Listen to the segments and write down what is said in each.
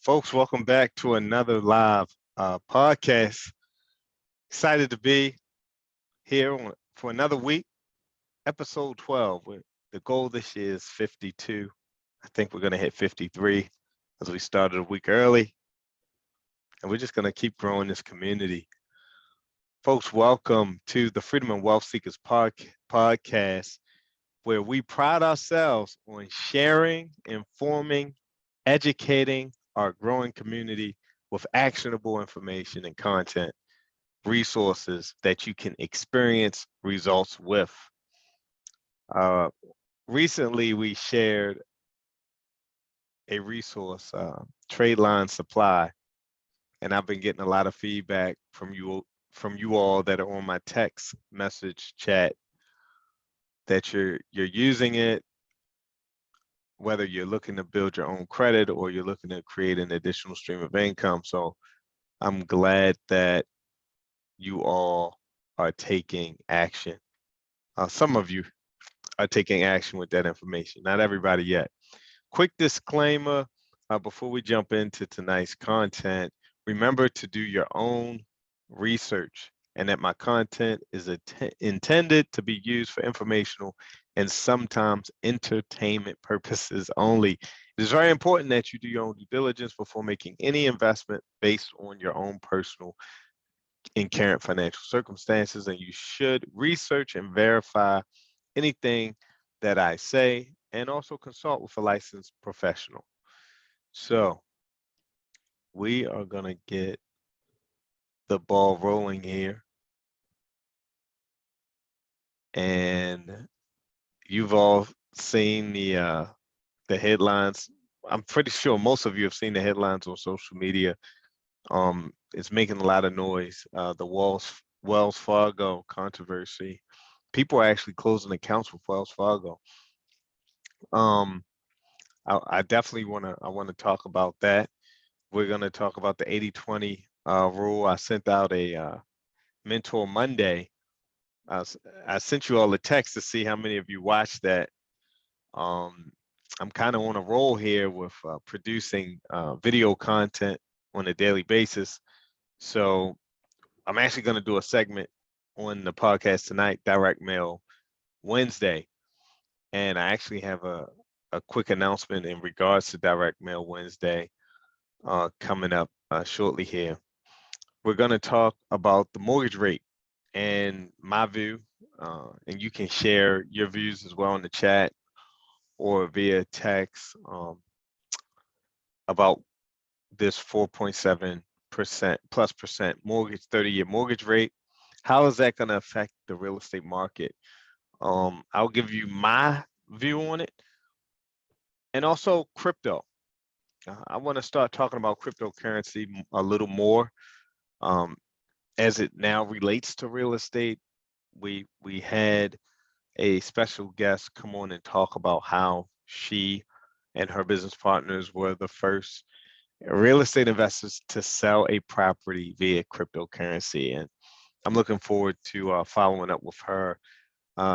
Folks, welcome back to another live podcast. Excited to be here for another week, episode 12. The goal this year is 52. I think we're going to hit 53 as we started a week early. And we're just going to keep growing this community. Folks, welcome to the Freedom and Wealth Seekers podcast, where we pride ourselves on sharing, informing, educating our growing community with actionable information and content, resources that you can experience results with. Recently, we shared a resource, Trade Line Supply, and I've been getting a lot of feedback from you all that are on my text message chat that you're using it, whether you're looking to build your own credit or you're looking to create an additional stream of income. So I'm glad that you all are taking action. Some of you are taking action with that information, not everybody yet. Quick disclaimer before we jump into tonight's content, remember to do your own research and that my content is intended to be used for informational and sometimes entertainment purposes only. It is very important that you do your own due diligence before making any investment based on your own personal and current financial circumstances, and you should research and verify anything that I say and also consult with a licensed professional. So we are going to get the ball rolling here. And you've all seen the headlines. I'm pretty sure most of you have seen the headlines on social media. It's making a lot of noise. The Wells Fargo controversy. People are actually closing accounts with Wells Fargo. I definitely want to talk about that. We're going to talk about the 80-20 rule. I sent out a Mentor Monday. I sent you all a text to see how many of you watched that. I'm kind of on a roll here with producing video content on a daily basis. So I'm actually going to do a segment on the podcast tonight, Direct Mail Wednesday. And I actually have a quick announcement in regards to Direct Mail Wednesday coming up shortly here. We're going to talk about the mortgage rate and my view, and you can share your views as well in the chat or via text about this 4.7% plus mortgage 30-year mortgage rate. How is that going to affect the real estate market? I'll give you my view on it, and also crypto. I want to start talking about cryptocurrency a little more as it now relates to real estate. We had a special guest come on and talk about how she and her business partners were the first real estate investors to sell a property via cryptocurrency. And I'm looking forward to following up with her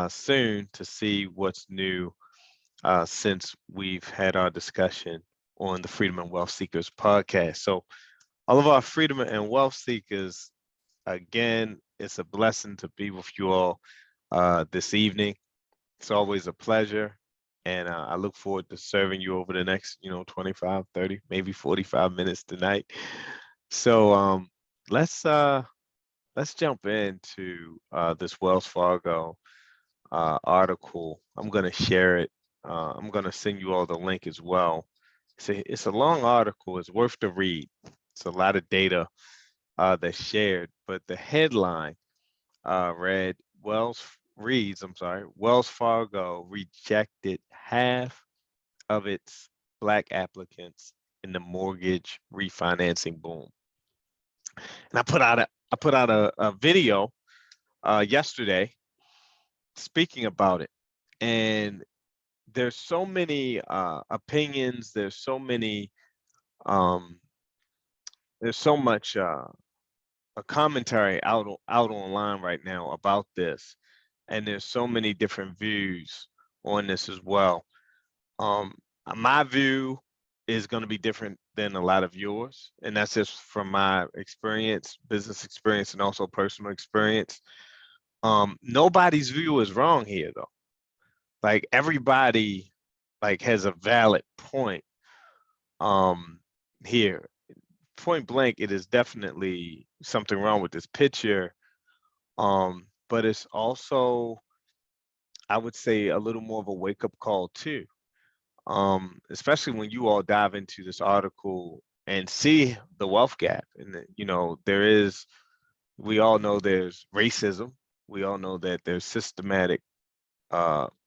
soon to see what's new since we've had our discussion on the Freedom and Wealth Seekers podcast. So all of our Freedom and Wealth Seekers, again, it's a blessing to be with you all this evening. It's always a pleasure. And I look forward to serving you over the next, 25, 30, maybe 45 minutes tonight. So let's jump into this Wells Fargo article. I'm going to share it. I'm going to send you all the link as well. It's a long article. It's worth the read. It's a lot of data that's shared, but the headline Wells Fargo rejected half of its Black applicants in the mortgage refinancing boom. And I put out a video yesterday speaking about it. And there's so many opinions, there's so many there's so much a commentary out online right now about this, and there's so many different views on this as well. My view is going to be different than a lot of yours, and that's just from my experience, business experience, and also personal experience. Nobody's view is wrong here, though. Like everybody, like has a valid point. Um, here, point blank, it is definitely something wrong with this picture. But it's also, I would say, a little more of a wake up call too. Especially when you all dive into this article and see the wealth gap. And there is, we all know there's racism. We all know that there's systematic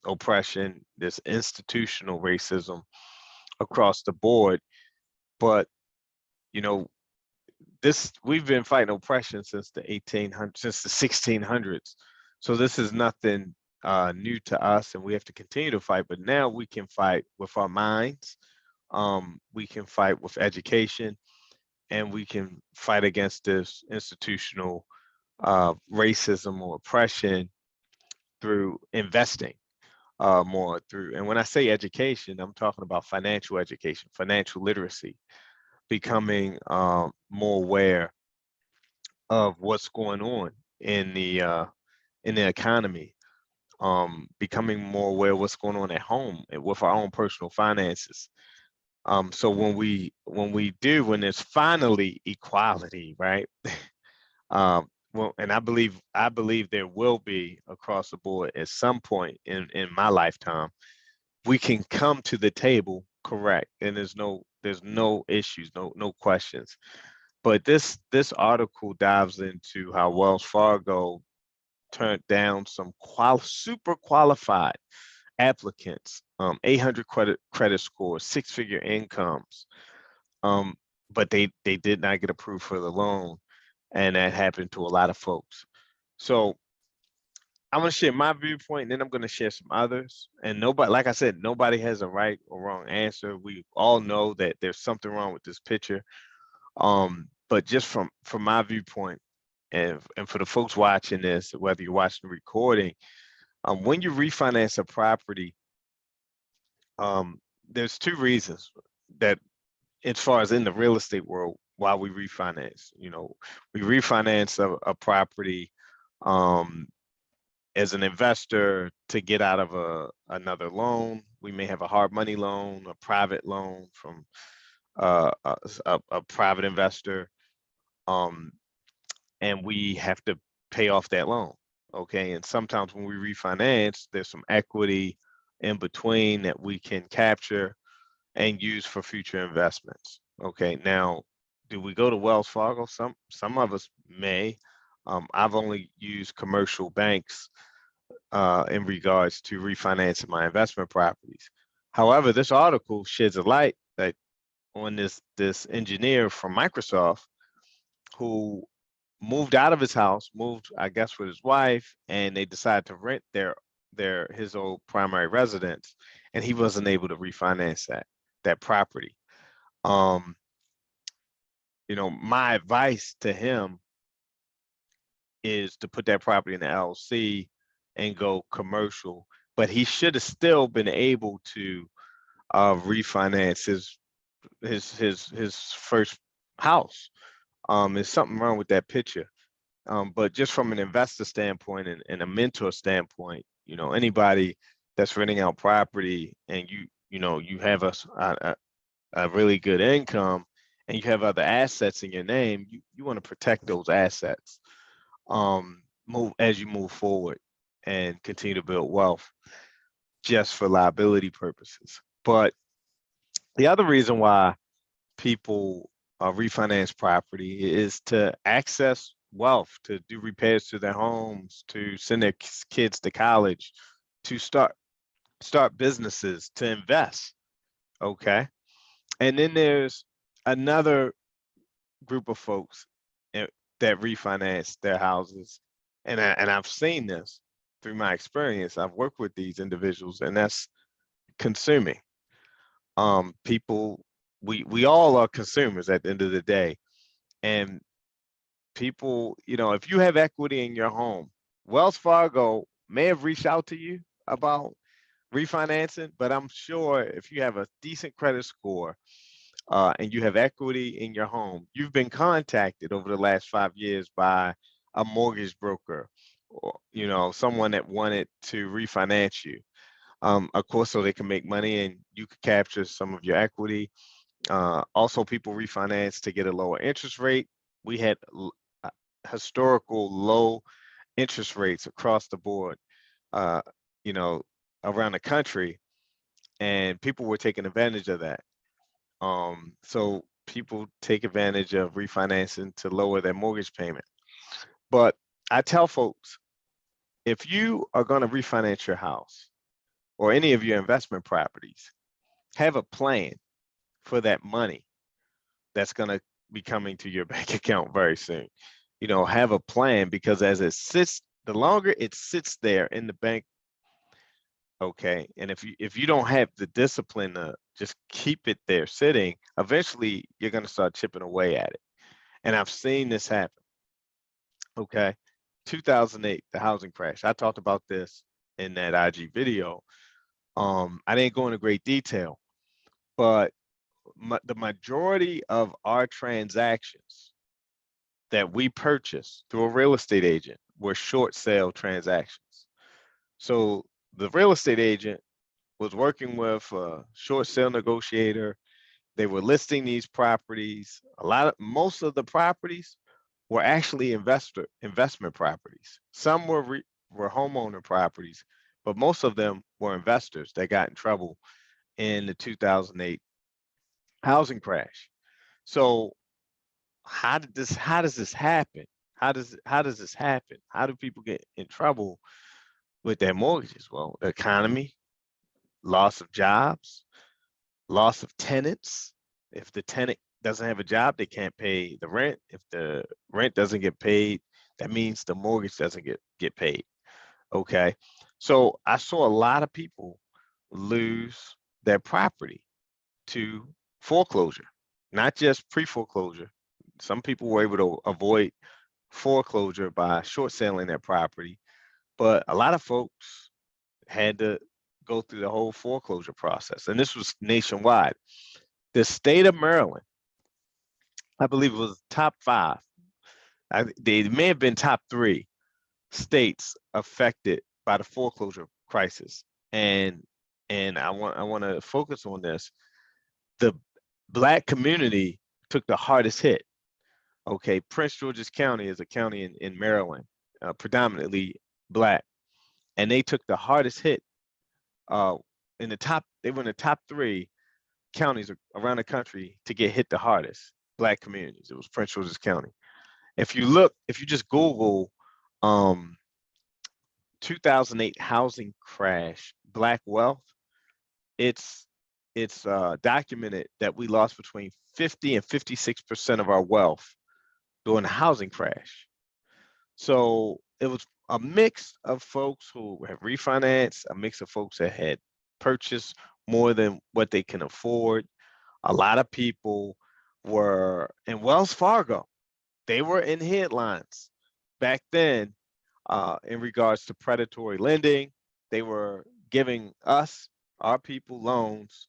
oppression, there's institutional racism across the board. But you know, this we've been fighting oppression since the 1800s, since the 1600s. So this is nothing new to us, and we have to continue to fight. But now we can fight with our minds. We can fight with education, and we can fight against this institutional racism or oppression through investing more through. And when I say education, I'm talking about financial education, financial literacy, becoming more aware of what's going on in the economy, becoming more aware of what's going on at home and with our own personal finances. So when there's finally equality, right? Well, and I believe there will be across the board at some point in my lifetime. We can come to the table, correct, and there's no issues, no questions. But this article dives into how Wells Fargo turned down some super qualified applicants, 800 credit scores, six-figure incomes, um, but they did not get approved for the loan, and that happened to a lot of folks. So I'm gonna share my viewpoint, and then I'm gonna share some others. And nobody, like I said, nobody has a right or wrong answer. We all know that there's something wrong with this picture. But just from my viewpoint, and for the folks watching this, whether you're watching the recording, when you refinance a property, there's two reasons that, as far as in the real estate world, why we refinance. We refinance a property um, as an investor to get out of another loan. We may have a hard money loan, a private loan from a private investor, um, and we have to pay off that loan. Okay, and sometimes when we refinance, there's some equity in between that we can capture and use for future investments. Okay, now, do we go to Wells Fargo? Some of us may. I've only used commercial banks in regards to refinancing my investment properties. However, this article sheds a light that on this engineer from Microsoft who moved out of his house, moved, I guess, with his wife, and they decided to rent his old primary residence, and he wasn't able to refinance that property. Um, my advice to him is to put that property in the LLC and go commercial, but he should have still been able to refinance his first house. There's something wrong with that picture. But just from an investor standpoint and a mentor standpoint, anybody that's renting out property and you have a really good income and you have other assets in your name, you want to protect those assets. Move as you move forward and continue to build wealth just for liability purposes. But the other reason why people refinance property is to access wealth, to do repairs to their homes, to send their kids to college, to start businesses, to invest. Okay, and then there's another group of folks that refinance their houses, and I've seen this through my experience. I've worked with these individuals, and that's consuming. People, we all are consumers at the end of the day, and people, if you have equity in your home, Wells Fargo may have reached out to you about refinancing, but I'm sure if you have a decent credit score, and you have equity in your home, you've been contacted over the last 5 years by a mortgage broker, or someone that wanted to refinance you. Of course, so they can make money and you could capture some of your equity. Also, people refinance to get a lower interest rate. We had uh, historical low interest rates across the board, uh, you know, around the country, and people were taking advantage of that. So people take advantage of refinancing to lower their mortgage payment. But I tell folks, if you are going to refinance your house or any of your investment properties, have a plan for that money that's going to be coming to your bank account very soon. Have a plan, because as it sits, the longer it sits there in the bank, okay, and if you don't have the discipline to just keep it there sitting, eventually you're going to start chipping away at it. And I've seen this happen. Okay, 2008, the housing crash. I talked about this in that IG video. I didn't go into great detail, but the majority of our transactions that we purchased through a real estate agent were short sale transactions. So the real estate agent was working with a short sale negotiator. They were listing these properties. Most of the properties were actually investment properties. Some were homeowner properties, but most of them were investors that got in trouble in the 2008 housing crash. So how does this happen? How does this happen? How do people get in trouble with their mortgages? Well, the economy, loss of jobs, loss of tenants. If the tenant doesn't have a job, they can't pay the rent. If the rent doesn't get paid, that means the mortgage doesn't get paid. Okay. So I saw a lot of people lose their property to foreclosure, not just pre-foreclosure. Some people were able to avoid foreclosure by short selling their property, but a lot of folks had to go through the whole foreclosure process. And this was nationwide. The state of Maryland, I believe it was top five. They may have been top three states affected by the foreclosure crisis. And I want to focus on this. The Black community took the hardest hit. Okay, Prince George's County is a county in Maryland, predominantly Black, and they took the hardest hit. Uh, they were in the top three counties around the country to get hit the hardest. Black communities. It was Prince George's County. If you just Google um, 2008 housing crash, Black wealth, it's documented that we lost between 50 and 56% of our wealth during the housing crash. So it was a mix of folks who have refinanced, a mix of folks that had purchased more than what they can afford. A lot of people were in Wells Fargo. They were in headlines back then in regards to predatory lending. They were giving us, our people, loans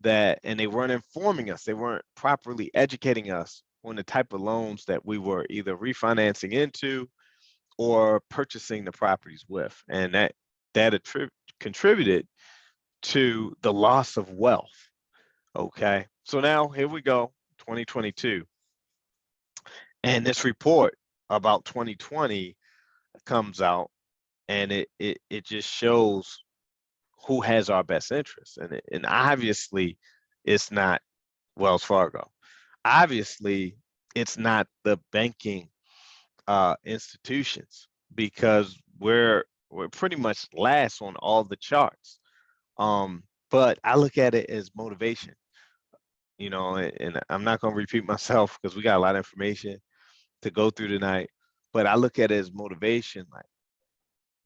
and they weren't informing us. They weren't properly educating us on the type of loans that we were either refinancing into or purchasing the properties with. And that contributed to the loss of wealth. Okay. So now here we go, 2022. And this report about 2020 comes out, and it just shows who has our best interests. And obviously it's not Wells Fargo. Obviously it's not the banking institutions, because we're pretty much last on all the charts. But I look at it as motivation, and I'm not going to repeat myself because we got a lot of information to go through tonight. But I look at it as motivation. Like,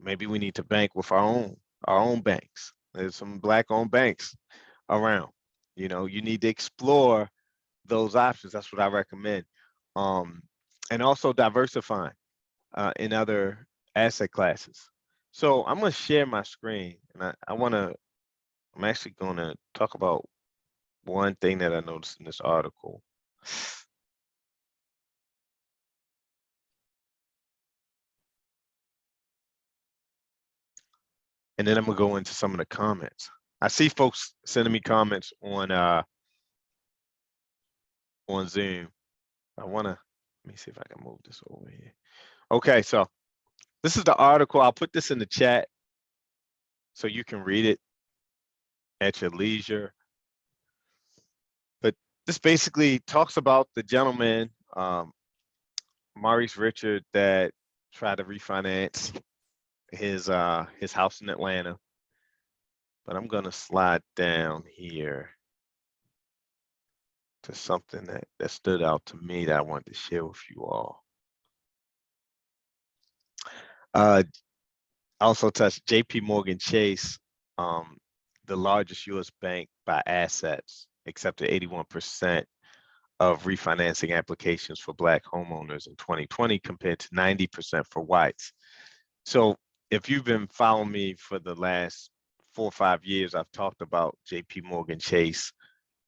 maybe we need to bank with our own banks. There's some Black-owned banks around. You need to explore those options. That's what I recommend. And also diversifying in other asset classes. So I'm going to share my screen, and I'm actually going to talk about one thing that I noticed in this article. And then I'm gonna go into some of the comments. I see folks sending me comments on Zoom. Let me see if I can move this over here. Okay, so this is the article. I'll put this in the chat so you can read it at your leisure. But this basically talks about the gentleman, Maurice Richard, that tried to refinance his house in Atlanta. But I'm gonna slide down here to something that stood out to me that I wanted to share with you all. Also touched JP Morgan Chase, the largest US bank by assets, accepted 81% of refinancing applications for Black homeowners in 2020 compared to 90% for whites. So if you've been following me for the last 4 or 5 years, I've talked about JP Morgan Chase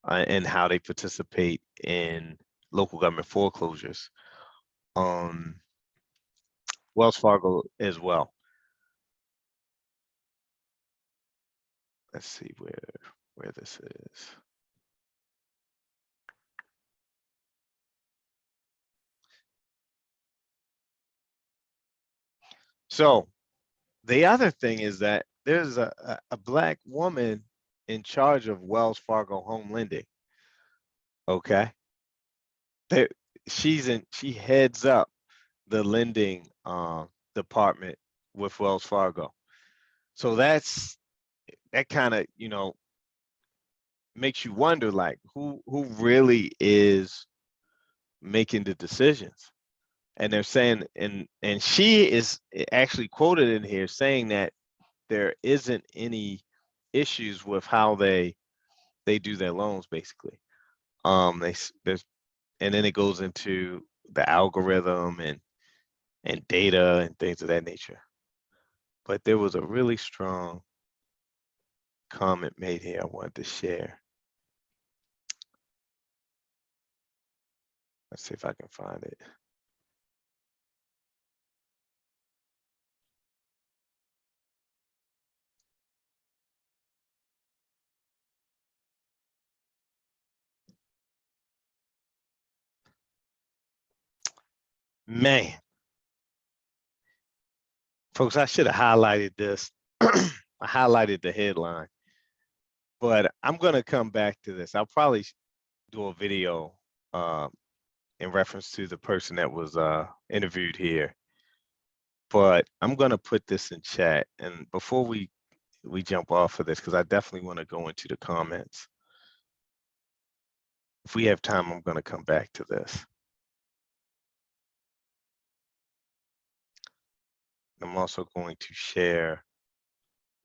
and how they participate in local government foreclosures. Wells Fargo as well. Let's see where this is. So the other thing is that there's a Black woman in charge of Wells Fargo home lending. Okay. There, she heads up the lending department with Wells Fargo. So that kind of, makes you wonder, like, who really is making the decisions. And they're saying, and she is actually quoted in here saying that there isn't any issues with how they do their loans, basically. There's, and then it goes into the algorithm and data and things of that nature. But there was a really strong comment made here I wanted to share. Let's see if I can find it. Man, folks, I should have highlighted this. I highlighted the headline, but I'm gonna come back to this. I'll probably do a video in reference to the person that was interviewed here. But I'm gonna put this in chat, and before we jump off of this, because I definitely want to go into the comments. If we have time, I'm gonna come back to this. I'm also going to share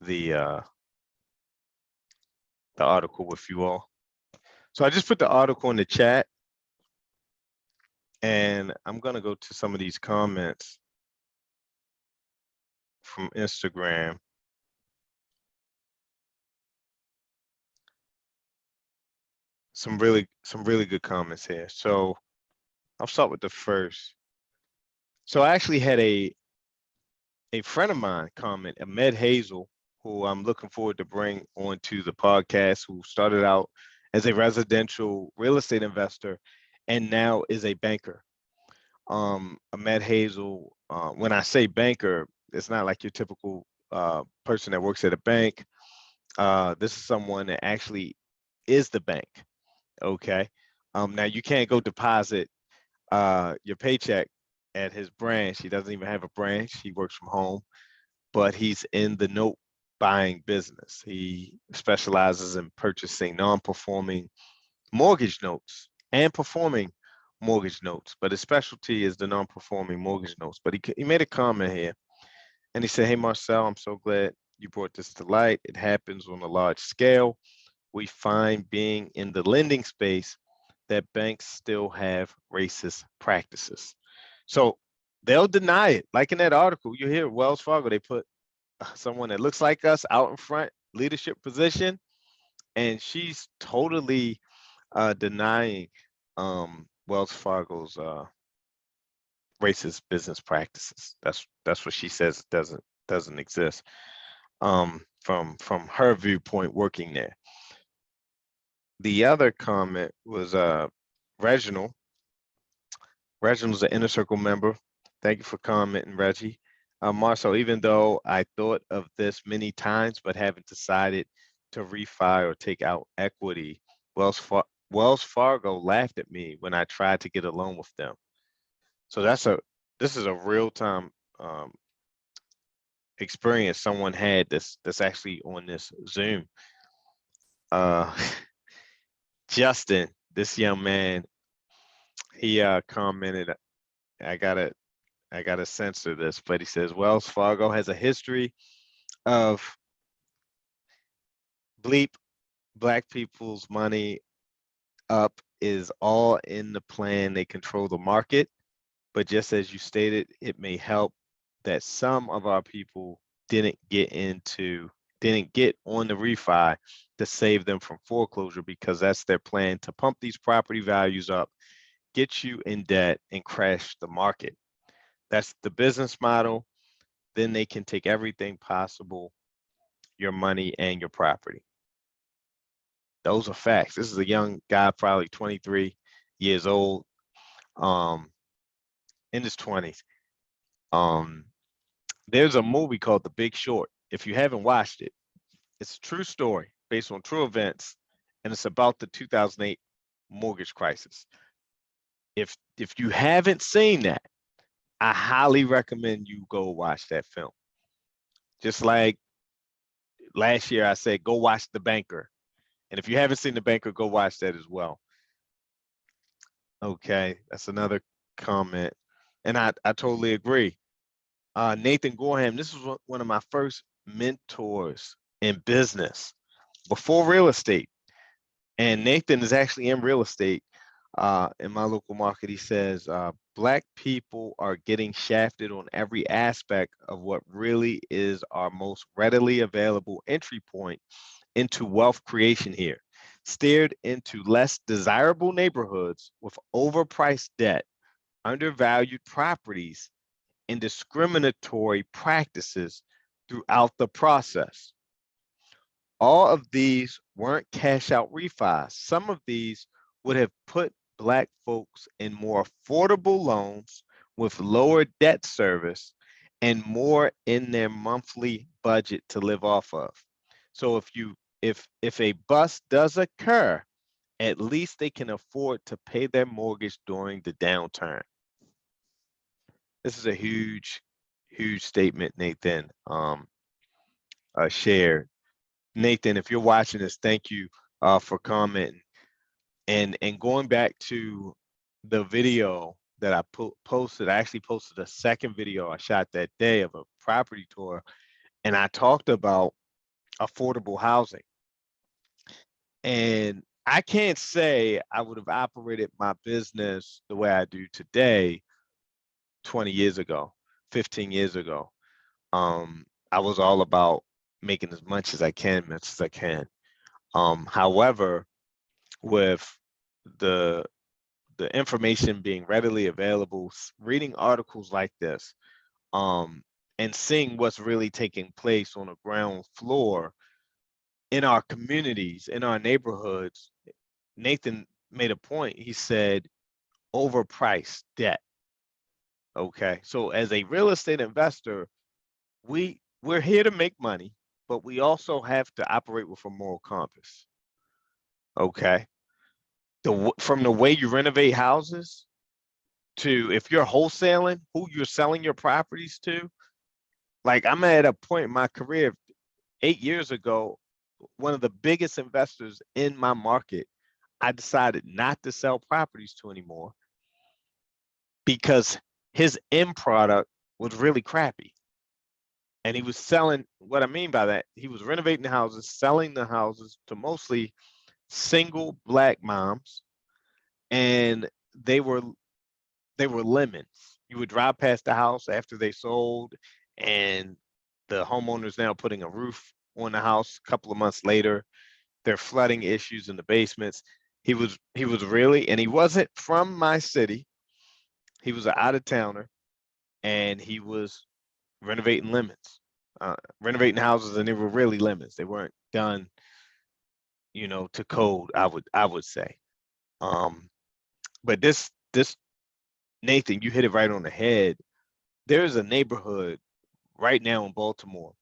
the article with you all. So I just put the article in the chat, and I'm gonna go to some of these comments from Instagram. Some really good comments here. So I'll start with the first. So I actually had a friend of mine comment, Ahmed Hazel, who I'm looking forward to bring onto the podcast, who started out as a residential real estate investor and now is a banker. Ahmed Hazel, when I say banker, it's not like your typical person that works at a bank. This is someone that actually is the bank. Okay. Now you can't go deposit your paycheck at his branch. He doesn't even have a branch. He works from home, but he's in the note buying business. He specializes in purchasing non-performing mortgage notes and performing mortgage notes, but his specialty is the non-performing mortgage notes. But he made a comment here, and he said, "Hey Marcel, I'm so glad you brought this to light. It happens on a large scale. We find being in the lending space that banks still have racist practices." So they'll deny it. Like in that article, you hear Wells Fargo, they put someone that looks like us out in front, leadership position, and she's totally denying Wells Fargo's racist business practices. That's what she says doesn't exist. From her viewpoint working there. The other comment was Reginald. Reginald's an inner circle member. Thank you for commenting, Reggie. Marcel, even though I thought of this many times but haven't decided to refi or take out equity, Wells Fargo laughed at me when I tried to get a loan with them. So this is a real time experience someone had that's actually on this Zoom. Uh, Justin, this young man, he commented. I gotta censor this, but he says Wells Fargo has a history of bleep black people's money up is all in the plan. They control the market, but just as you stated, it may help that some of our people didn't get on the refi to save them from foreclosure because that's their plan to pump these property values up, get you in debt, and crash the market. That's the business model. Then they can take everything possible, your money and your property. Those are facts. This is a young guy, probably 23 years old, in his 20s. There's a movie called The Big Short. If you haven't watched it, it's a true story based on true events, and it's about the 2008 mortgage crisis. If you haven't seen that, I highly recommend you go watch that film. Just like last year, I said, go watch The Banker. And if you haven't seen The Banker, go watch that as well. Okay, that's another comment. And I totally agree. Nathan Gorham, this was one of my first mentors in business before real estate. And Nathan is actually in real estate in my local market. He says, Black people are getting shafted on every aspect of what really is our most readily available entry point into wealth creation here. Steered into less desirable neighborhoods with overpriced debt, undervalued properties, and discriminatory practices throughout the process. All of these weren't cash out refis. Some of these would have put Black folks in more affordable loans with lower debt service and more in their monthly budget to live off of. So if a bust does occur, at least they can afford to pay their mortgage during the downturn. This is a huge statement, Nathan shared. Nathan, if you're watching this, thank you for commenting. And going back to the video that I posted, I actually posted a second video I shot that day of a property tour, and I talked about affordable housing. And I can't say I would have operated my business the way I do today 20 years ago, 15 years ago. I was all about making as much as I can. However, with the information being readily available, reading articles like this, and seeing what's really taking place on the ground floor in our communities, in our neighborhoods, Nathan made a point. He said, overpriced debt. Okay, so as a real estate investor, we're here to make money, but we also have to operate with a moral compass. Okay, from the way you renovate houses to if you're wholesaling, who you're selling your properties to. Like I'm at a point in my career, 8 years ago, one of the biggest investors in my market, I decided not to sell properties to anymore because his end product was really crappy. And he was selling, what I mean by that, he was renovating the houses, selling the houses to mostly single Black moms, and they were lemons. You would drive past the house after they sold, and the homeowner's now putting a roof on the house a couple of months later. There are flooding issues in the basements. He was really, and he wasn't from my city. He was an out of towner, and he was renovating lemons, renovating houses, and they were really lemons. They weren't done, to code. I would say. Um, but this Nathan, you hit it right on the head. There's a neighborhood right now in Baltimore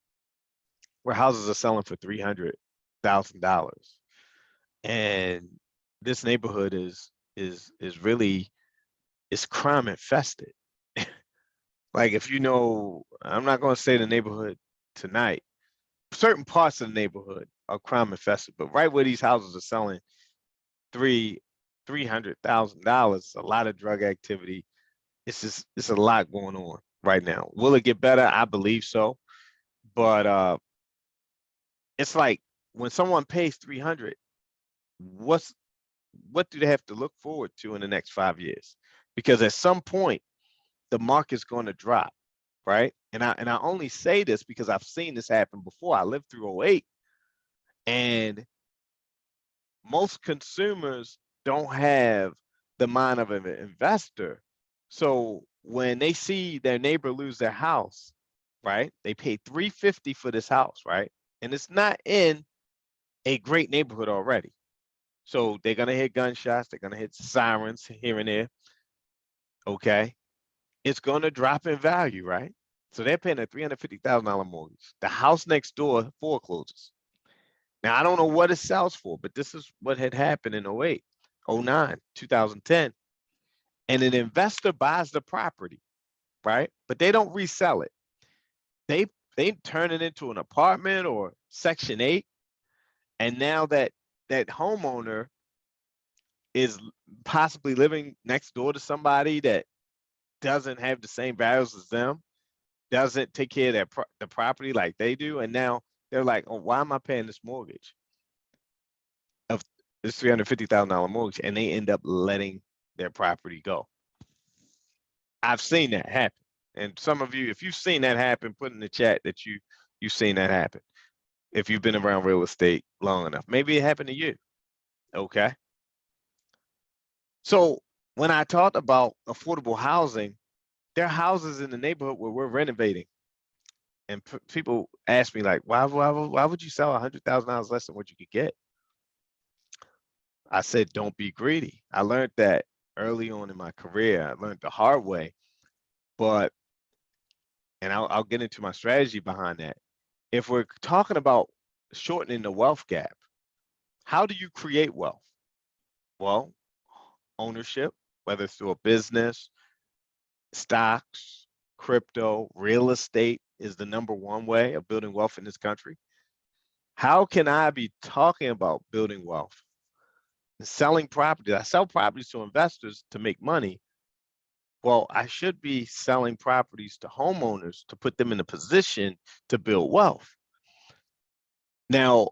where houses are selling for $300,000, and this neighborhood is really, it's crime infested. Like, if I'm not going to say the neighborhood tonight. Certain parts of the neighborhood are crime infested, but right where these houses are selling $300,000, a lot of drug activity. It's a lot going on right now. Will it get better? I believe so, but it's like when someone pays 300, what's what do they have to look forward to in the next 5 years? Because at some point the market's going to drop, right? And I only say this because I've seen this happen before. I lived through '08, and most consumers don't have the mind of an investor. So when they see their neighbor lose their house, right? They paid 350 for this house, right? And it's not in a great neighborhood already. So they're gonna hit gunshots, they're gonna hit sirens here and there. Okay. It's gonna drop in value, right? So they're paying a $350,000 mortgage. The house next door forecloses. Now, I don't know what it sells for, but this is what had happened in '08, '09, 2010. And an investor buys the property, right? But they don't resell it. They they turn it into an apartment or Section 8. And now that homeowner is possibly living next door to somebody that doesn't have the same values as them, doesn't take care of the property like they do. And now they're like, oh, why am I paying this mortgage of this $350,000 mortgage? And they end up letting their property go. I've seen that happen. And some of you, if you've seen that happen, put in the chat that you've seen that happen. If you've been around real estate long enough, maybe it happened to you. Okay. So when I talked about affordable housing, there are houses in the neighborhood where we're renovating. And people ask me, like, why would you sell $100,000 less than what you could get? I said, don't be greedy. I learned that early on in my career. I learned the hard way. But, and I'll get into my strategy behind that. If we're talking about shortening the wealth gap, how do you create wealth? Well, ownership, whether it's through a business, stocks, crypto, real estate is the #1 way of building wealth in this country. How can I be talking about building wealth and selling properties? I sell properties to investors to make money. Well, I should be selling properties to homeowners to put them in a position to build wealth. Now,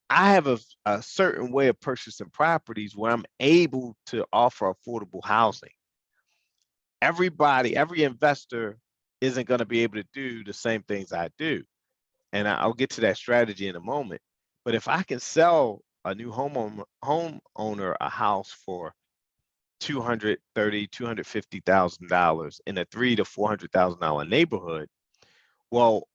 I have a certain way of purchasing properties where I'm able to offer affordable housing. Every investor isn't going to be able to do the same things I do. And I'll get to that strategy in a moment. But if I can sell a new homeowner a house for $230,000, $250,000 in a $300,000 to $400,000 neighborhood, well,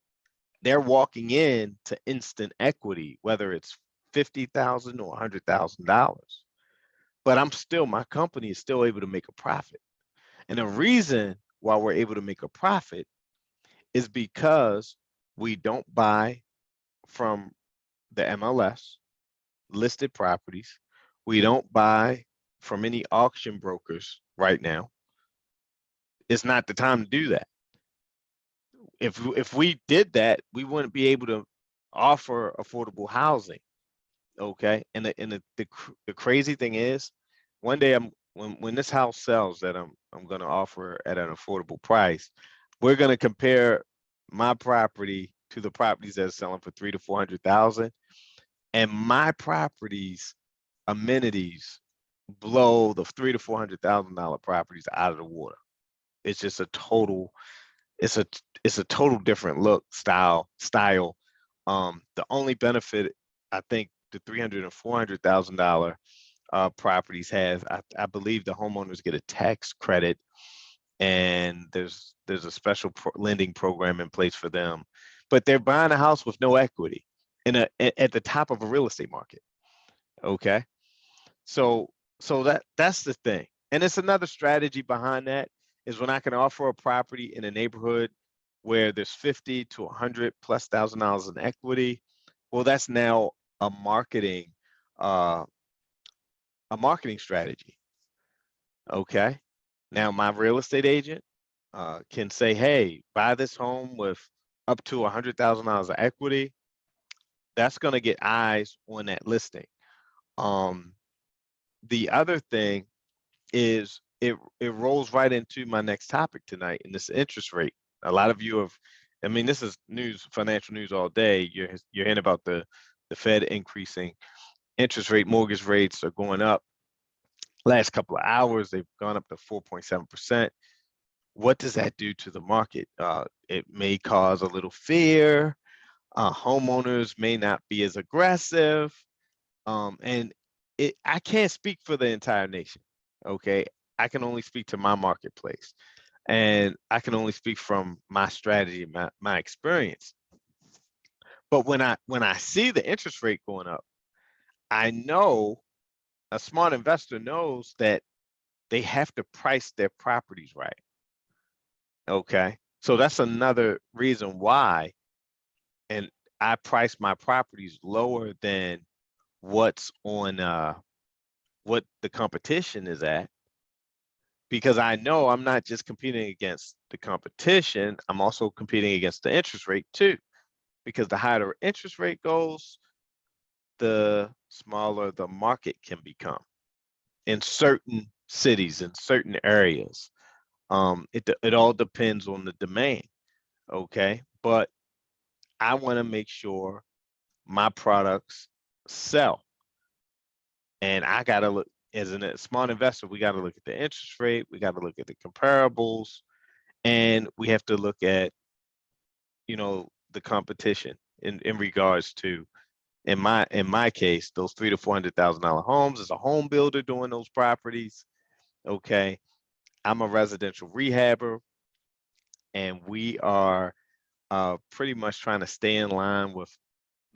they're walking in to instant equity, whether it's $50,000 or $100,000. But my company is still able to make a profit. And the reason why we're able to make a profit is because we don't buy from the MLS listed properties. We don't buy from any auction brokers right now. It's not the time to do that. If we did that, we wouldn't be able to offer affordable housing. Okay. And the crazy thing is, one day when this house sells that I'm gonna offer at an affordable price, we're gonna compare my property to the properties that are selling for 300,000 to 400,000, and my properties amenities blow the $300,000 to $400,000 properties out of the water. It's just a total, it's a total different look, style. The only benefit I think the $300,000 and $400,000 properties have, I believe the homeowners get a tax credit, and there's a special lending program in place for them, but they're buying a house with no equity at the top of a real estate market. Okay, so that's the thing, and it's another strategy behind that is when I can offer a property in a neighborhood where there's 50 to 100 plus $1,000 in equity. Well, that's now a marketing uh, strategy. Okay. Now my real estate agent can say, hey, buy this home with up to $100,000 of equity. That's going to get eyes on that listing. The other thing is it rolls right into my next topic tonight, and this interest rate. A lot of you have, I mean, this is news, financial news all day. You're hearing about the Fed increasing interest rate, mortgage rates are going up. Last couple of hours, they've gone up to 4.7%. What does that do to the market? It may cause a little fear. Homeowners may not be as aggressive. And I can't speak for the entire nation. Okay. I can only speak to my marketplace, and I can only speak from my strategy, my experience. But when I see the interest rate going up, I know a smart investor knows that they have to price their properties right. Okay. So that's another reason why. And I price my properties lower than what's on what the competition is at, because I know I'm not just competing against the competition, I'm also competing against the interest rate too. Because the higher the interest rate goes, the smaller the market can become in certain cities, in certain areas. It all depends on the demand. Okay. But I want to make sure my products sell. And I got to look, as a smart investor, we got to look at the interest rate, we got to look at the comparables, and we have to look at, the competition in regards to, in my case, those $300,000 to $400,000 homes. As a home builder doing those properties. Okay. I'm a residential rehabber, and we are pretty much trying to stay in line with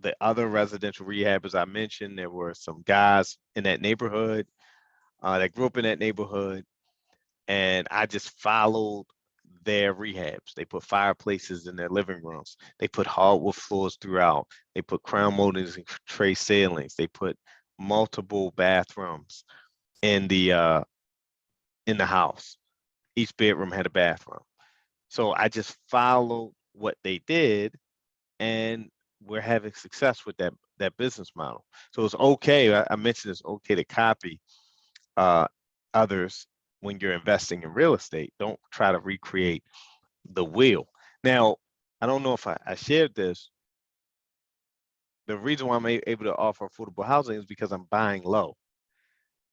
the other residential rehabbers I mentioned. There were some guys in that neighborhood that grew up in that neighborhood, and I just followed their rehabs. They put fireplaces in their living rooms. They put hardwood floors throughout. They put crown moldings and tray ceilings. They put multiple bathrooms in the house. Each bedroom had a bathroom. So I just followed what they did, and we're having success with that business model. So it's okay. I mentioned it's okay to copy others when you're investing in real estate. Don't try to recreate the wheel. Now, I don't know if I shared this. The reason why I'm able to offer affordable housing is because I'm buying low,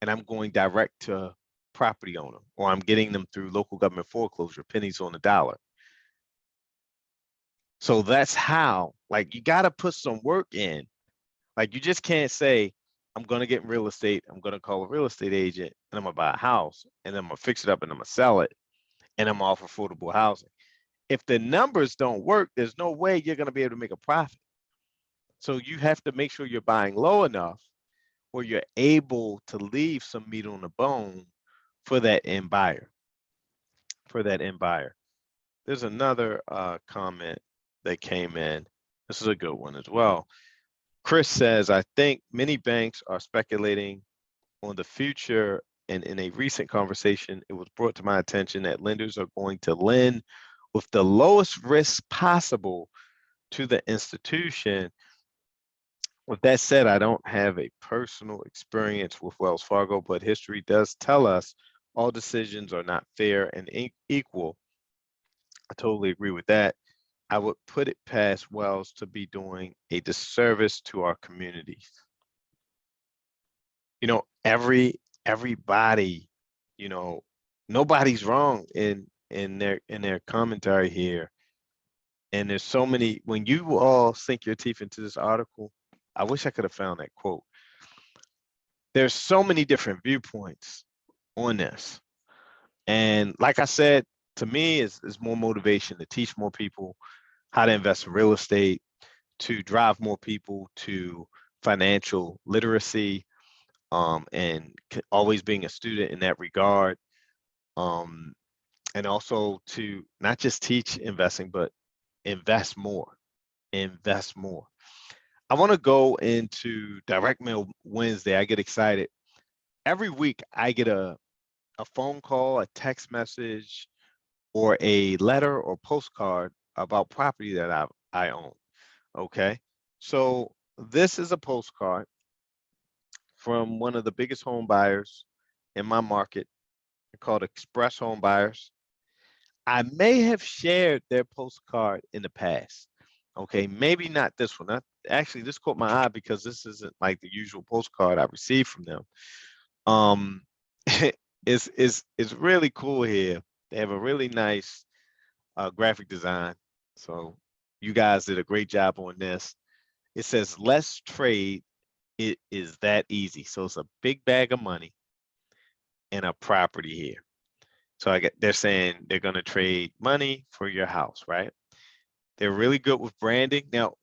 and I'm going direct to property owner, or I'm getting them through local government foreclosure, pennies on the dollar. So that's how, like, you got to put some work in. Like, you just can't say, I'm going to get in real estate, I'm going to call a real estate agent, and I'm going to buy a house, and I'm going to fix it up, and I'm going to sell it, and I'm going to offer affordable housing. If the numbers don't work, there's no way you're going to be able to make a profit. So you have to make sure you're buying low enough where you're able to leave some meat on the bone for that end buyer. There's another comment that came in. This is a good one as well. Chris says, I think many banks are speculating on the future, and in a recent conversation, it was brought to my attention that lenders are going to lend with the lowest risk possible to the institution. With that said, I don't have a personal experience with Wells Fargo, but history does tell us all decisions are not fair and equal. I totally agree with that. I would put it past Wells to be doing a disservice to our communities. Everybody, nobody's wrong in their commentary here. And there's so many, when you all sink your teeth into this article, I wish I could have found that quote. There's so many different viewpoints on this. And like I said, to me, is more motivation to teach more people how to invest in real estate, to drive more people to financial literacy, and always being a student in that regard. Um, and also to not just teach investing, but invest more, invest more. I want to go into Direct Mail Wednesday. I get excited. Every week I get a phone call, a text message, or a letter or postcard about property that I own. Okay. So this is a postcard from one of the biggest home buyers in my market. They're called Express Home Buyers. I may have shared their postcard in the past. Okay, maybe not this one. Actually, this caught my eye because this isn't like the usual postcard I received from them. Um, it's really cool here. They have a really nice graphic design. So you guys did a great job on this. It says, "Let's trade. It is that easy." So it's a big bag of money and a property here. So they're saying they're going to trade money for your house, right? They're really good with branding. Now,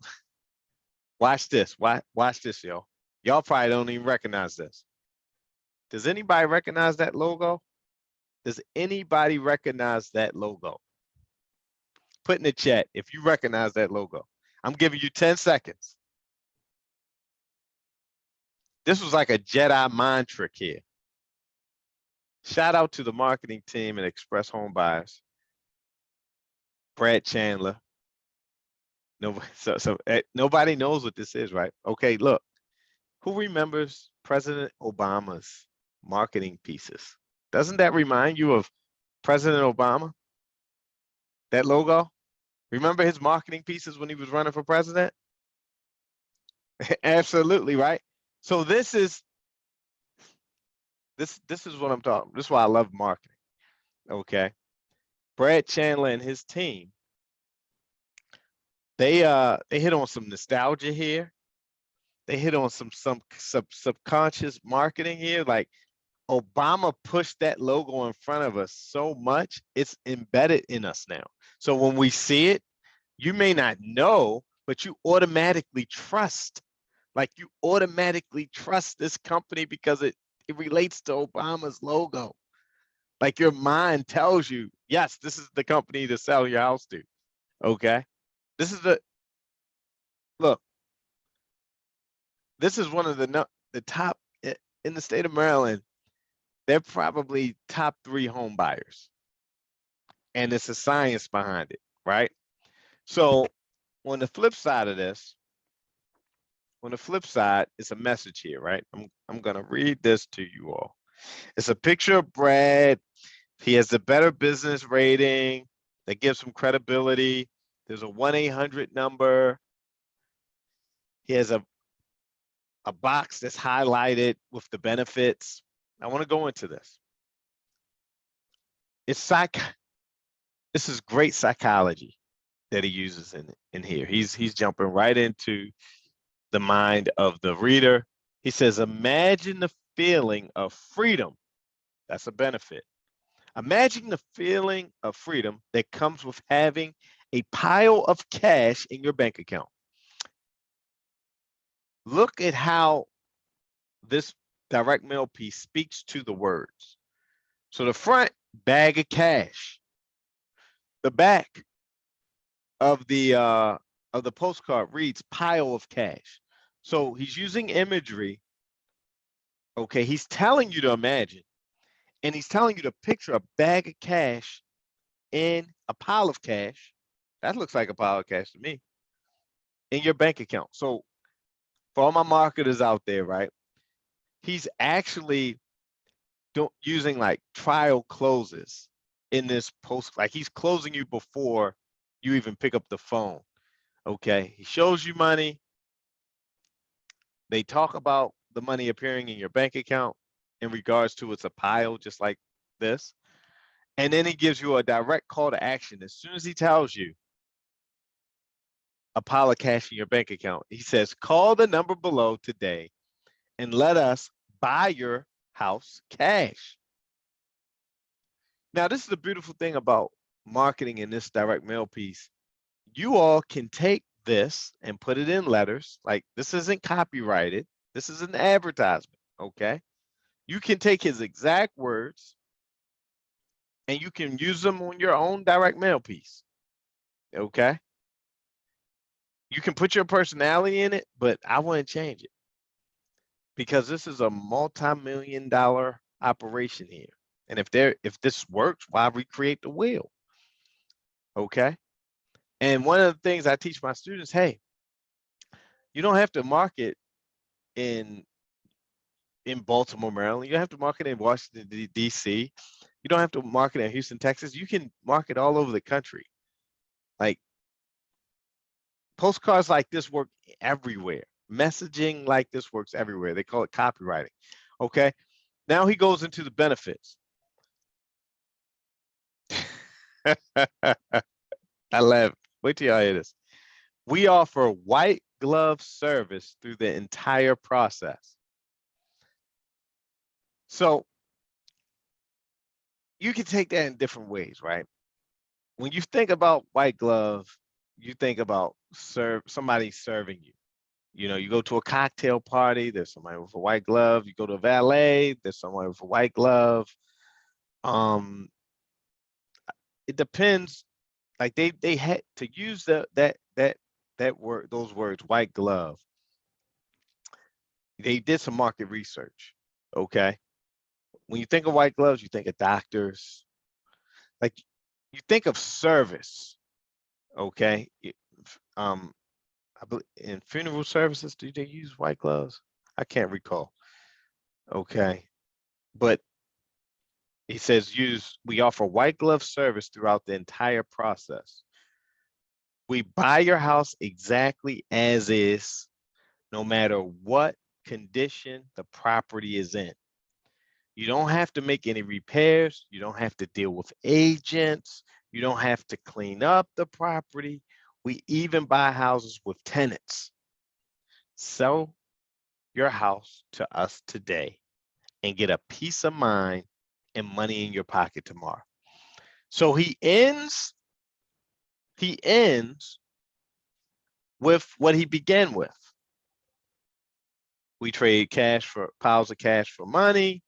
watch this. Watch this, y'all. Y'all probably don't even recognize this. Does anybody recognize that logo? Does anybody recognize that logo? Put in the chat if you recognize that logo. I'm giving you 10 seconds. This was like a Jedi mind trick here. Shout out to the marketing team at Express Home Buyers. Brad Chandler. Nobody knows what this is, right? Okay, look. Who remembers President Obama's marketing pieces? Doesn't that remind you of President Obama? That logo? Remember his marketing pieces when he was running for president? Absolutely, right? So this is what I'm talking. This is why I love marketing. Okay. Brad Chandler and his team, they hit on some nostalgia here. They hit on some subconscious marketing here. Like Obama pushed that logo in front of us so much, it's embedded in us now. So when we see it, you may not know, but you automatically trust. Like you automatically trust this company because it relates to Obama's logo. Like your mind tells you, yes, this is the company to sell your house to. Okay. This is look, this is one of the top in the state of Maryland. They're probably top 3 home buyers. And it's a science behind it, right? So on the flip side of this, on the flip side, it's a message here, right? I'm gonna read this to you all. It's a picture of Brad. He has a better business rating that gives him credibility. There's a 1-800 number. He has a box that's highlighted with the benefits. I want to go into this. This is great psychology that he uses in here. He's jumping right into the mind of the reader. He says, imagine the feeling of freedom. That's a benefit. Imagine the feeling of freedom that comes with having a pile of cash in your bank account. Look at how this direct mail piece speaks to the words. So the front, bag of cash. The back of the postcard reads pile of cash. So he's using imagery. Okay, he's telling you to imagine, and he's telling you to picture a bag of cash in a pile of cash. That looks like a pile of cash to me in your bank account. So for all my marketers out there, right? He's actually using like trial closes in this post. Like he's closing you before you even pick up the phone. Okay, he shows you money. They talk about the money appearing in your bank account in regards to it's a pile just like this. And then he gives you a direct call to action. As soon as he tells you, a pile of cash in your bank account. He says, call the number below today and let us buy your house cash. Now, this is the beautiful thing about marketing in this direct mail piece. You all can take this and put it in letters. Like, this isn't copyrighted. This is an advertisement, okay? You can take his exact words and you can use them on your own direct mail piece, okay? You can put your personality in it, but I wouldn't change it because this is a multi-million-dollar operation here. And if this works, why recreate the wheel? Okay. And one of the things I teach my students, hey, you don't have to market in Baltimore, Maryland. You don't have to market in Washington, D.C. You don't have to market in Houston, Texas. You can market all over the country. Like, postcards like this work everywhere. Messaging like this works everywhere. They call it copywriting. Okay. Now he goes into the benefits. I laugh. Wait till y'all hear this. We offer white glove service through the entire process. So you can take that in different ways, right? When you think about white glove, you think about somebody serving you. You know, you go to a cocktail party, there's somebody with a white glove. You go to a valet, there's someone with a white glove. It depends. Like they had to use that word, those words, white glove. They did some market research. Okay. When you think of white gloves, you think of doctors. Like, you think of service. Okay. I believe in funeral services, do they use white gloves? I can't recall. Okay. But he says we offer white glove service throughout the entire process. We buy your house exactly as is, no matter what condition the property is in. You don't have to make any repairs. You don't have to deal with agents. You don't have to clean up the property. We even buy houses with tenants. Sell your house to us today and get a peace of mind and money in your pocket tomorrow. So he ends with what he began with. We trade piles of cash for money,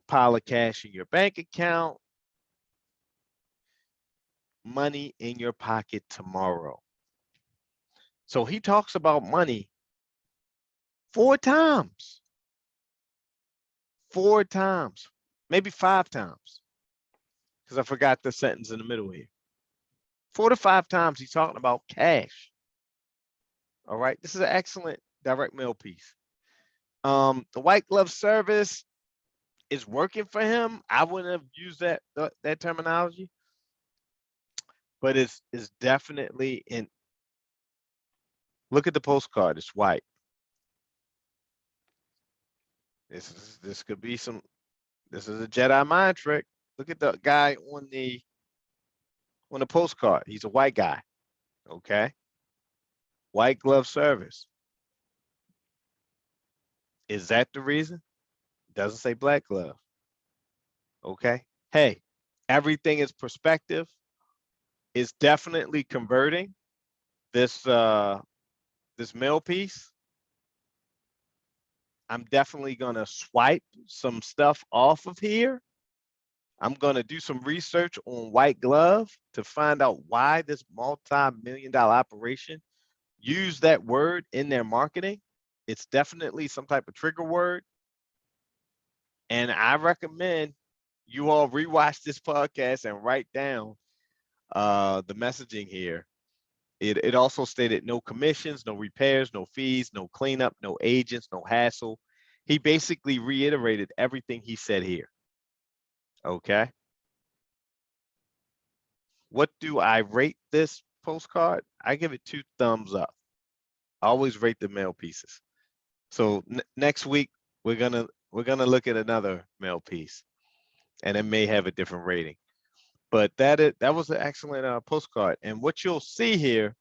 pile of cash in your bank account, money in your pocket tomorrow. So he talks about money 4 times, maybe 5 times, because I forgot the sentence in the middle here. 4 to 5 times he's talking about cash. All right, this is an excellent direct mail piece. The white glove service is working for him. I wouldn't have used that terminology, but it's definitely in. Look at the postcard. It's white. This could be some. This is a Jedi mind trick. Look at the guy on the postcard. He's a white guy. Okay. White glove service. Is that the reason? It doesn't say black glove. Okay. Hey, everything is perspective. Is definitely converting this mail piece. I'm definitely gonna swipe some stuff off of here. I'm gonna do some research on white glove to find out why this multi-million-dollar operation used that word in their marketing. It's definitely some type of trigger word. And I recommend you all rewatch this podcast and write down the messaging here. It also stated no commissions, no repairs, no fees, no cleanup, no agents, no hassle. He basically reiterated everything he said here. Okay. What do I rate this postcard? I give it 2 thumbs up. I always rate the mail pieces. So next week we're gonna look at another mail piece, and it may have a different rating. But that was an excellent postcard. And what you'll see here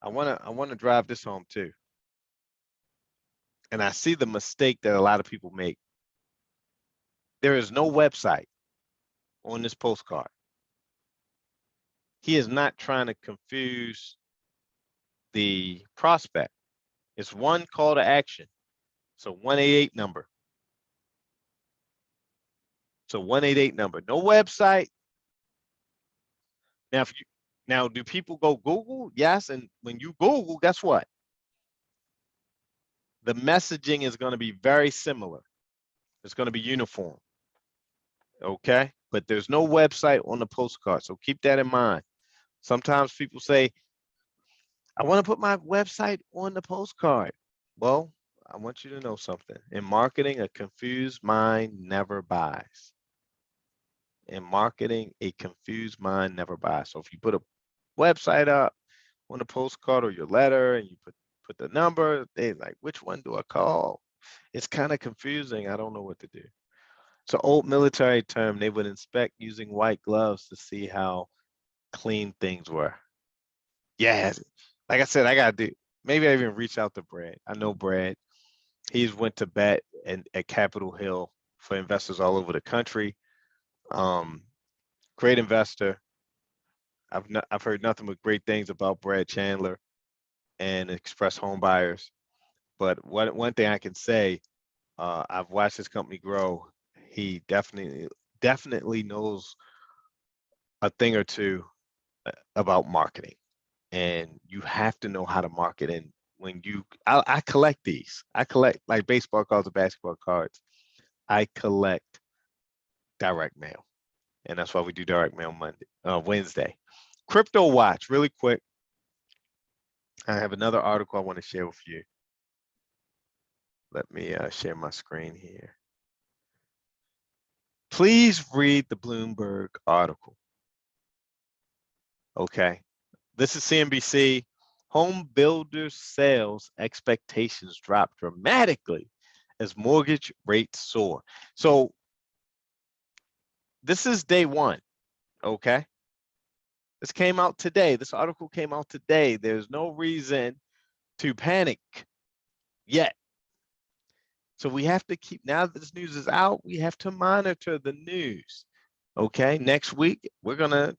I wanna drive this home too. And I see the mistake that a lot of people make. There is no website on this postcard. He is not trying to confuse the prospect. It's one call to action. So 188 number. So 188 number. No website. Now, now do people go Google? Yes. And when you Google, guess what? The messaging is going to be very similar. It's going to be uniform. Okay. But there's no website on the postcard. So keep that in mind. Sometimes people say, I want to put my website on the postcard. Well, I want you to know something. In marketing, a confused mind never buys. In marketing, a confused mind never buys. So if you put a website up on the postcard or your letter and you put the number, they like, which one do I call? It's kind of confusing. I don't know what to do. It's an old military term. They would inspect using white gloves to see how clean things were. Yeah, like I said, I gotta do. Maybe I even reach out to Brad. I know Brad. He's went to bat and at Capitol Hill for investors all over the country. Um, Great investor. I've heard nothing but great things about Brad Chandler and Express Home Buyers. But one thing I can say, I've watched his company grow. He definitely knows a thing or two about marketing, and you have to know how to market. And when I collect these. I collect like baseball cards or basketball cards. I collect direct mail, and that's why we do direct mail Wednesday. Crypto watch, really quick. I have another article I want to share with you. Let me share my screen here. Please read the Bloomberg article. Okay. This is CNBC. Home builder sales expectations drop dramatically as mortgage rates soar. So this is day one. Okay. This came out today. This article came out today. There's no reason to panic yet. So we have to keep, now that this news is out, we have to monitor the news. Okay. Next week, we're going to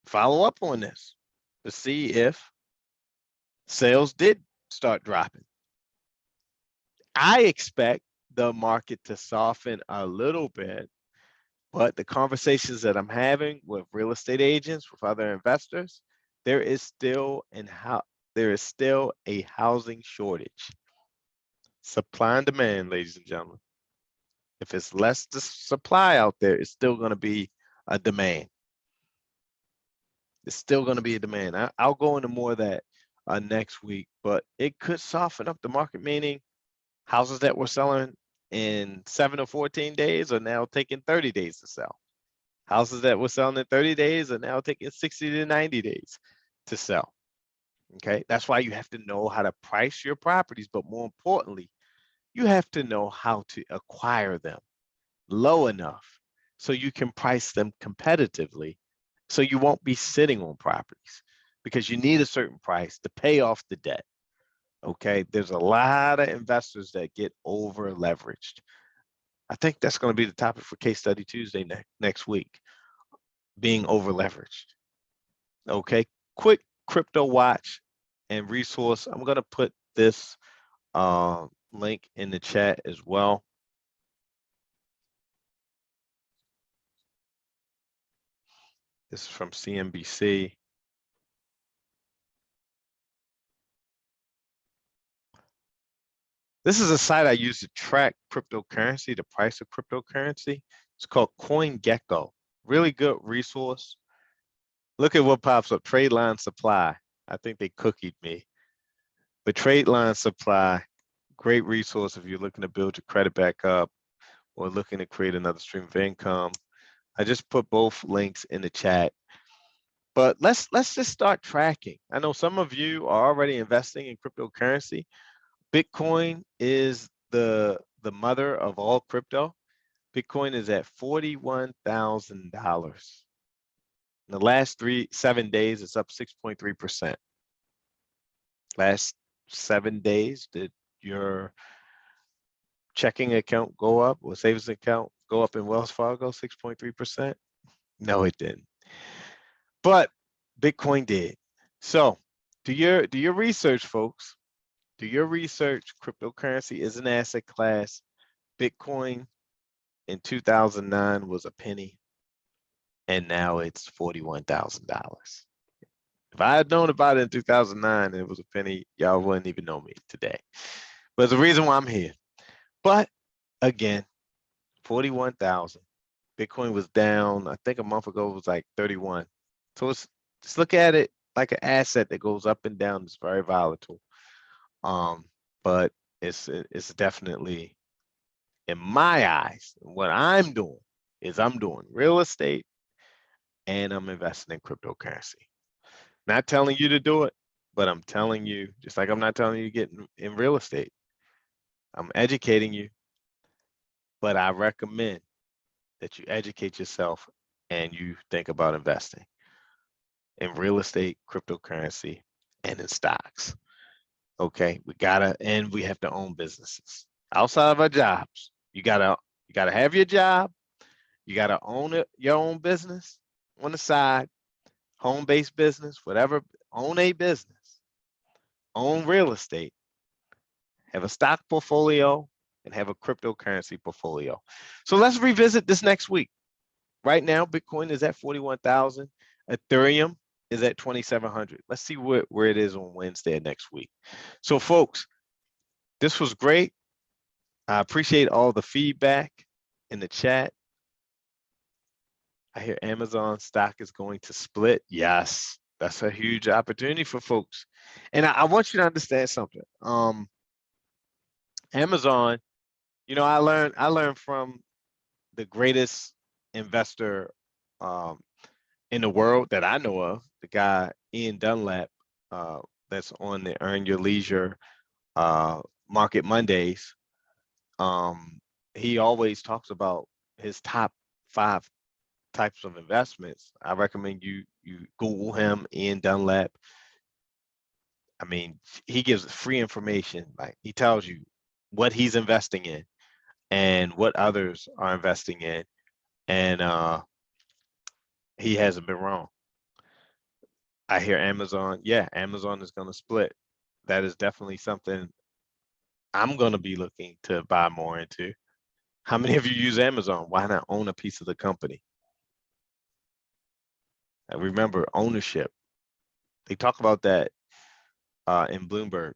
follow up on this to see if sales did start dropping. I expect the market to soften a little bit, but the conversations that I'm having with real estate agents, with other investors, there is still a housing shortage. Supply and demand, ladies and gentlemen. If it's less supply out there, it's still going to be a demand. It's still going to be a demand. I'll go into more of that next week, but it could soften up the market, meaning houses that were selling in 7 or 14 days are now taking 30 days to sell. Houses that were selling in 30 days are now taking 60 to 90 days to sell. Okay, that's why you have to know how to price your properties, but more importantly, you have to know how to acquire them low enough so you can price them competitively so you won't be sitting on properties because you need a certain price to pay off the debt. Okay, there's a lot of investors that get over leveraged. I think that's going to be the topic for Case Study Tuesday next week, being over leveraged. Okay, quick crypto watch and resource. I'm going to put this link in the chat as well. This is from CNBC. This is a site I use to track cryptocurrency, the price of cryptocurrency. It's called CoinGecko. Really good resource. Look at what pops up. Trade line supply. I think they cookied me. But trade line supply, great resource if you're looking to build your credit back up or looking to create another stream of income. I just put both links in the chat. But let's just start tracking. I know some of you are already investing in cryptocurrency. Bitcoin is the mother of all crypto. Bitcoin is at $41,000. In the last 7 days, it's up 6.3%. Last 7 days, did your checking account go up or savings account go up in Wells Fargo 6.3%? No, it didn't. But Bitcoin did. So do your research, folks. Do your research. Cryptocurrency is an asset class. Bitcoin in 2009 was a penny, and now it's $41,000. If I had known about it in 2009 and it was a penny, y'all wouldn't even know me today. But the reason why I'm here. But again, 41,000. Bitcoin was down, I think a month ago it was like 31. So it's just look at it like an asset that goes up and down. It's very volatile. But it's definitely, in my eyes, what I'm doing is I'm doing real estate and I'm investing in cryptocurrency. Not telling you to do it, but I'm telling you, just like I'm not telling you to get in real estate. I'm educating you, but I recommend that you educate yourself and you think about investing in real estate, cryptocurrency, and in stocks. Okay, we have to own businesses outside of our jobs. You gotta have your job. You gotta own it, your own business on the side, home-based business, whatever. Own a business, own real estate, have a stock portfolio, and have a cryptocurrency portfolio. So let's revisit this next week. Right now, Bitcoin is at 41,000. Ethereum is at 2,700. Let's see where it is on Wednesday of next week. So, folks, this was great. I appreciate all the feedback in the chat. I hear Amazon stock is going to split. Yes, that's a huge opportunity for folks. And I want you to understand something. Amazon, I learned from the greatest investor in the world that I know of, the guy Ian Dunlap, uh, that's on the Earn Your Leisure Market Mondays. He always talks about his top 5 types of investments. I recommend you Google him, Ian Dunlap. I mean, he gives free information. Like he tells you what he's investing in and what others are investing in, and he hasn't been wrong. I hear Amazon. Yeah, Amazon is going to split. That is definitely something I'm going to be looking to buy more into. How many of you use Amazon? Why not own a piece of the company? And remember, ownership. They talk about that in Bloomberg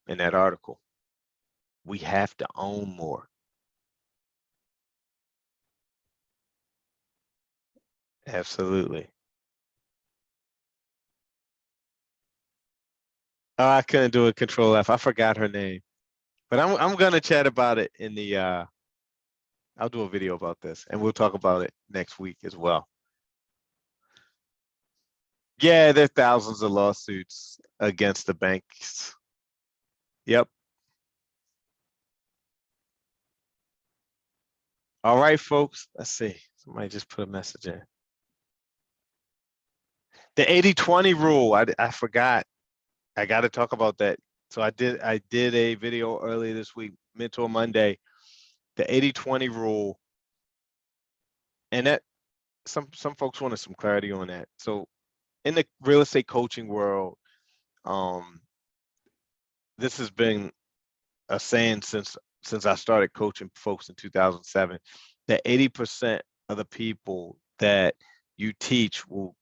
in that article. We have to own more. Absolutely. Oh, I couldn't do a control F. I forgot her name. But I'm gonna chat about it in the I'll do a video about this and we'll talk about it next week as well. Yeah, there are thousands of lawsuits against the banks. Yep. All right, folks. Let's see. Somebody just put a message in. The 80-20 rule. I forgot. I got to talk about that. So I did a video earlier this week, Mentor Monday, the 80-20 rule. And that some folks wanted some clarity on that. So in the real estate coaching world, this has been a saying since I started coaching folks in 2007, that 80% of the people that you teach will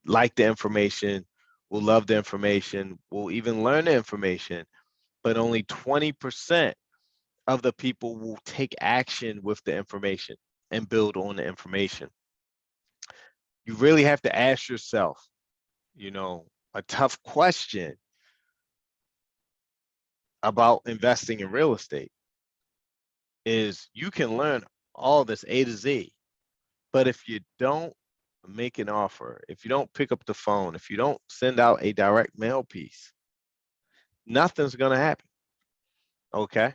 like the information, will love the information, will even learn the information, but only 20% of the people will take action with the information and build on the information. You really have to ask yourself, a tough question about investing in real estate is you can learn all this A to Z, but if you don't make an offer, if you don't pick up the phone, if you don't send out a direct mail piece, nothing's going to happen. Okay?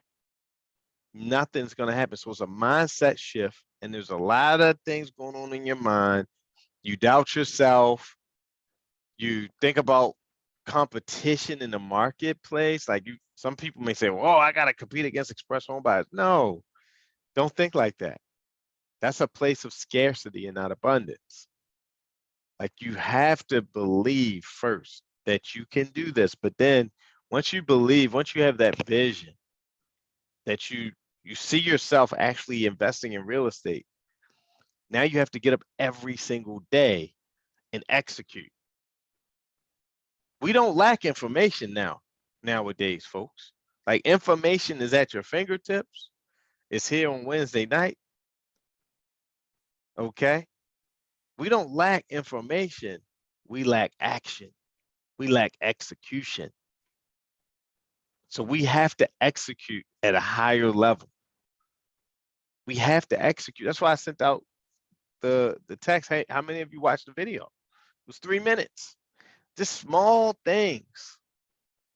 Nothing's going to happen. So it's a mindset shift, and there's a lot of things going on in your mind. You doubt yourself. You think about competition in the marketplace. Like some people may say, "Oh, I gotta compete against express home buyers." No, don't think like that. That's a place of scarcity and not abundance. Like you have to believe first that you can do this, but then once you believe, once you have that vision that you see yourself actually investing in real estate, now you have to get up every single day and execute. We don't lack information nowadays, folks. Like information is at your fingertips. It's here on Wednesday night. Okay. We don't lack information. We lack action. We lack execution. So we have to execute at a higher level. We have to execute. That's why I sent out the text. Hey, how many of you watched the video? It was 3 minutes. Just small things.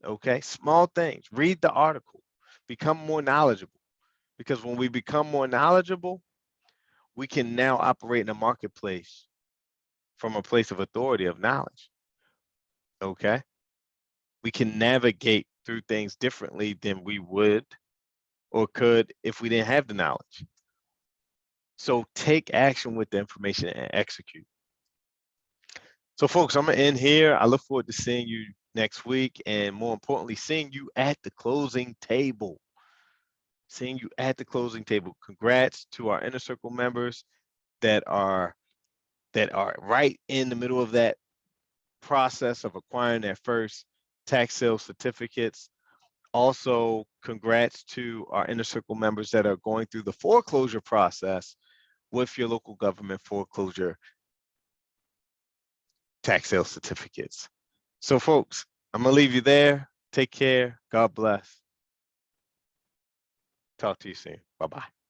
Okay, small things. Read the article. Become more knowledgeable. Because when we become more knowledgeable, we can now operate in a marketplace from a place of authority, of knowledge. Okay, we can navigate through things differently than we would or could if we didn't have the knowledge. So take action with the information and execute. So folks, I'm gonna end here. I look forward to seeing you next week, and more importantly, seeing you at the closing table. Seeing you at the closing table. Congrats to our Inner Circle members that are right in the middle of that process of acquiring their first tax sale certificates. Also, congrats to our Inner Circle members that are going through the foreclosure process with your local government foreclosure tax sale certificates. So folks, I'm gonna leave you there. Take care. God bless. Talk to you soon. Bye-bye.